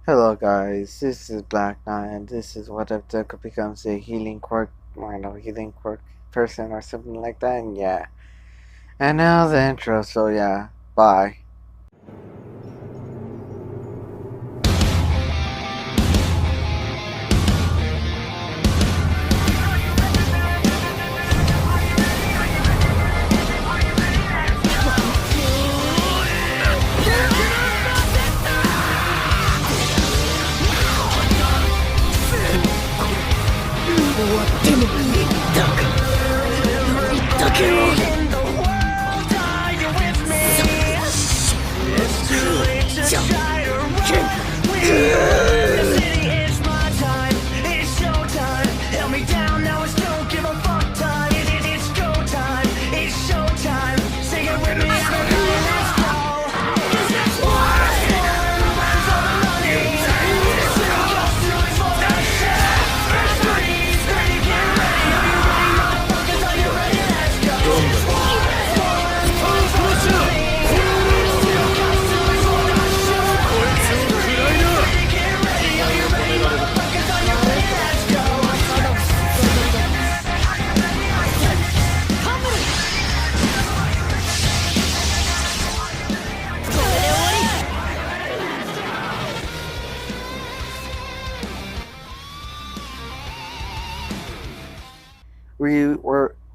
Hello guys, this is Black Knight and this is what if Deku becomes a healing quirk, or no, healing quirk person or something like that, and yeah. And now the intro, so yeah, bye.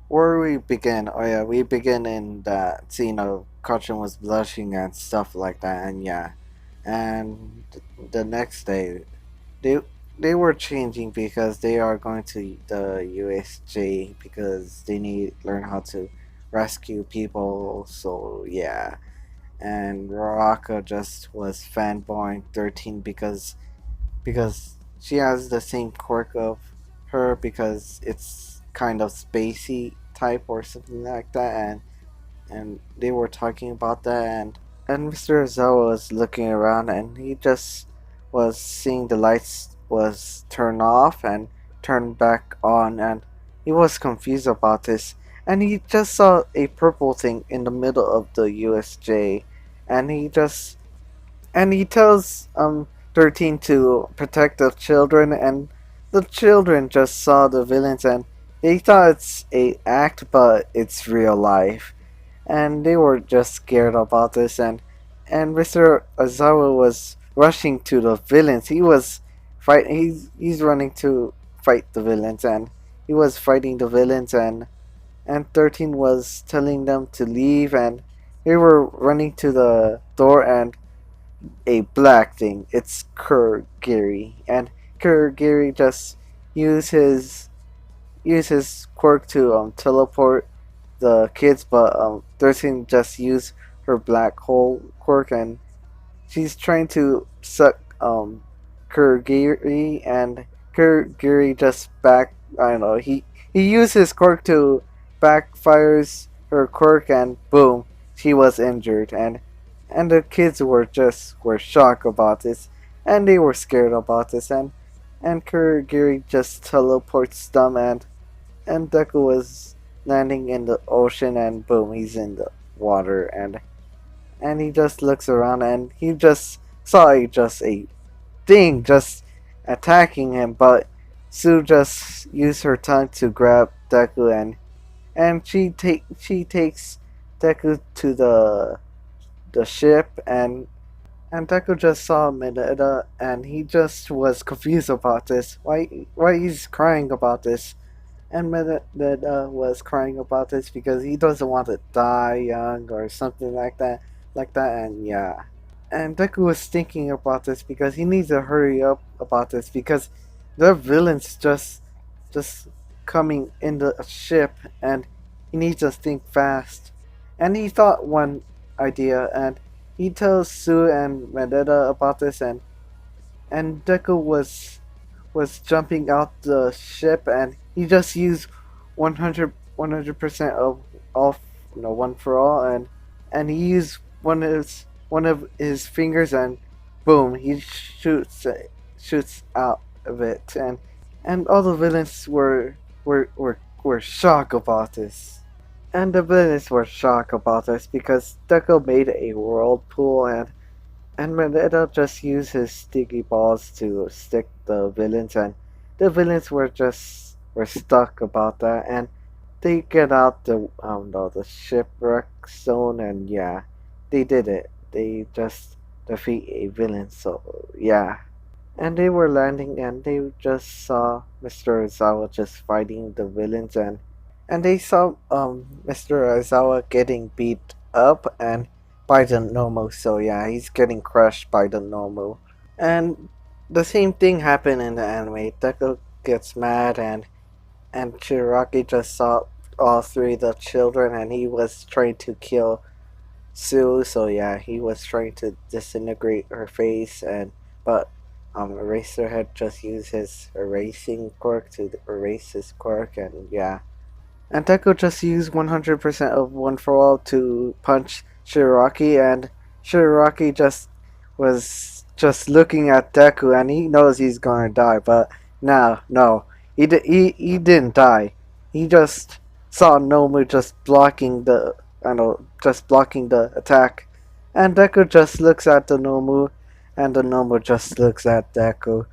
Where we begin? Oh yeah, we begin in that scene of Caution was blushing and stuff like that, and yeah. And the next day, they they were changing because they are going to the USJ because they need learn how to rescue people. So yeah, and Raka just was fanboying 13 because she has the same quirk of her because it's kind of spacey type or something like that, and they were talking about that, and Mr. Ozawa was looking around and he just was seeing the lights was turned off and turned back on, and he was confused about this, and he just saw a purple thing in the middle of the USJ, and he tells 13 to protect the children, and the children just saw the villains and they thought it's a act but it's real life, and they were just scared about this, and Mr. Ozawa was rushing to the villains. He's running to fight the villains, and he was fighting the villains, and 13 was telling them to leave, and they were running to the door, and a black thing. It's Kurgiri, and Kurgiri just use his use his quirk to teleport the kids, but 13 just use her black hole quirk, and she's trying to suck Kurgiri, and Kurgiri just back. I don't know. He used his quirk to backfires her quirk, and boom, she was injured, and the kids were shocked about this, and they were scared about this, and Kurogiri just teleports them, and Deku was landing in the ocean, and boom, he's in the water, and he just looks around, and he just saw just a thing just attacking him, but Sue just used her tongue to grab Deku, and she takes Deku to the ship, and Deku just saw Mineta, and he just was confused about this. Why he's crying about this? And Mineta was crying about this because he doesn't want to die young or something like that. And yeah, and Deku was thinking about this because he needs to hurry up about this because the villains just coming in the ship, and he needs to think fast. And he thought one idea, and he tells Sue and Vendetta about this, and Deku was jumping out the ship, and he just used 100% of all, one for all, and he used one of his fingers, and boom, he shoots out of it, and all the villains were shocked about this. And the villains were shocked about this because Deku made a whirlpool, And Magneto just used his sticky balls to stick the villains, and the villains were stuck about that, and they get out the shipwreck zone, and yeah, they did it. They just defeat a villain. So yeah, and they were landing, and they just saw Mr. Ozawa just fighting the villains, and they saw Mr. Ozawa getting beat up and by the Nomo. So yeah, he's getting crushed by the Nomo. And the same thing happened in the anime. Deku gets mad, and Shiraki just saw all three of the children, and he was trying to kill Sue. So yeah, he was trying to disintegrate her face, and but Eraserhead just used his erasing quirk to erase his quirk, and yeah, and Deku just used 100% of One for All to punch Shiraki, and Shiraki just was just looking at Deku, and he knows he's gonna die, but no, he didn't die. He just saw Nomu just blocking the, I know, just blocking the attack, and Deku just looks at the Nomu, and the Nomu just looks at Deku,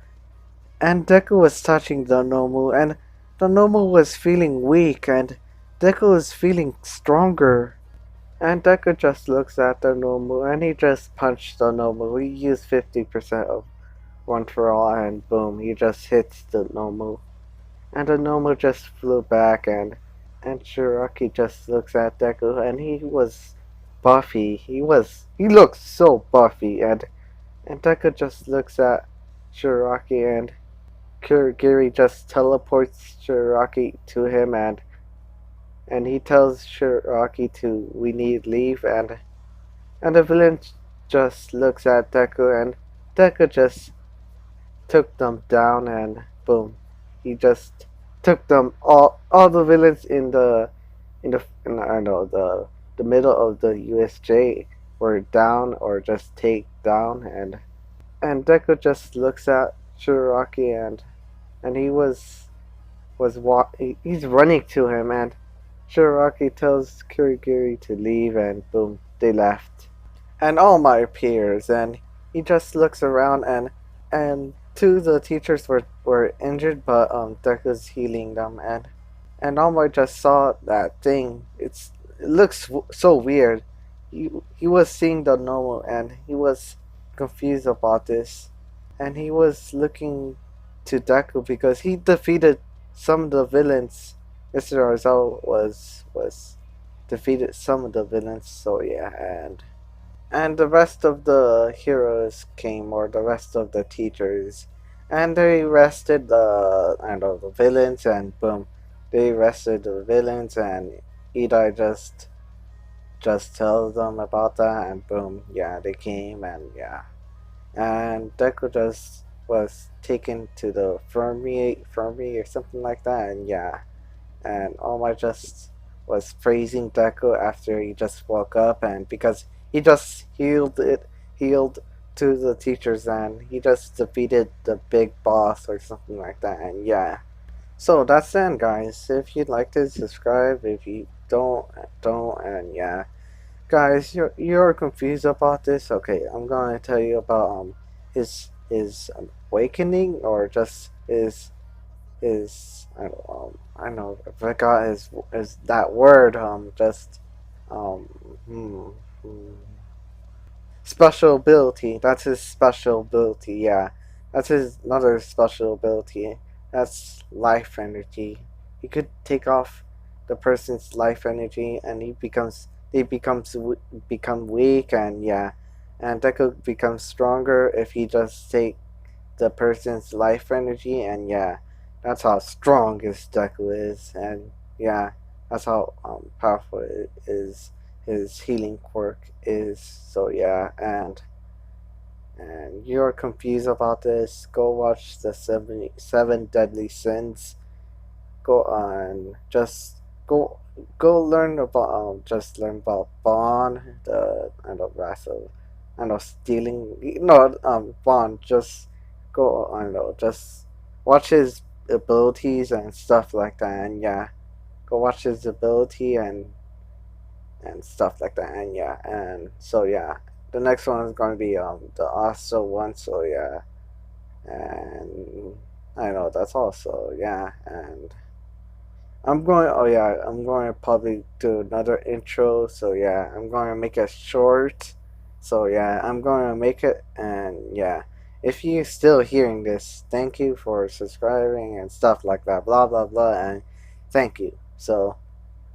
and Deku was touching the Nomu, and the Nomu was feeling weak, and Deku was feeling stronger. And Deku just looks at the Nomu, and he just punched the Nomu. He used 50% of One for All, and boom, he just hits the Nomu. And the Nomu just flew back, and Shiraki just looks at Deku, and he was buffy. He looked so buffy, and Deku just looks at Shiraki, and Kurogiri just teleports Shiraki to him, and he tells Shiraki to we need leave, and the villain just looks at Deku, and Deku just took them down, and boom, he just took them all the villains in I don't know, the middle of the USJ were down or just take down, and Deku just looks at Shiraki, and he's running to him, and Shiraki tells Kurigiri to leave, and boom, they left. And All Might appears, and he just looks around, and two of the teachers were injured, but Deku's healing them, and All Might just saw that thing. It looks so weird. He was seeing the normal, and he was confused about this, and he was looking to Deku because he defeated some of the villains. Mr. Arzel was defeated some of the villains. So yeah, and the rest of the heroes came, or the rest of the teachers, and they arrested the I don't know, the villains, and boom, they arrested the villains, and Idai just tells them about that, and boom, yeah, they came, and yeah, and Deku just was taken to the infirmary or something like that, and yeah, and All Might just was praising Deku after he just woke up, and because he just healed to the teachers, and he just defeated the big boss or something like that, and yeah. So that's the end, guys. If you'd like to subscribe, if you don't, and yeah, guys, you're confused about this. Okay, I'm gonna tell you about his awakening, or just his I don't know, I forgot his that word, just um hmm, hmm. Special ability. That's his special ability. Yeah, that's his another special ability. That's life energy. He could take off the person's life energy, and become weak, and yeah, and Deku becomes stronger if he just take the person's life energy, and yeah, that's how strong his Deku is, and yeah, that's how powerful his healing quirk is. So yeah, and you're confused about this, go watch the seven deadly sins. Go on, just go learn about just learn about Bond, the and the rest of stealing. No, Bond. Just go. I don't know. Just watch his abilities and stuff like that. And yeah, go watch his ability and stuff like that. And yeah, and so yeah, the next one is going to be the also one. So yeah, and I know that's also yeah, and I'm going. Oh yeah, I'm going to probably do another intro. So yeah, I'm going to make it short. So yeah, I'm going to make it, and yeah, if you're still hearing this, thank you for subscribing and stuff like that. Blah blah blah, and thank you. So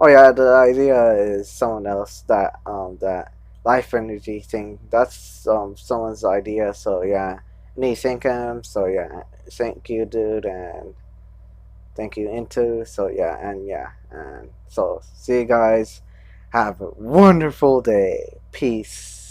oh yeah, the idea is someone else that life energy thing. That's someone's idea. So yeah, me thank him. So yeah, thank you, dude, and thank you into. So yeah, and so see you guys. Have a wonderful day. Peace.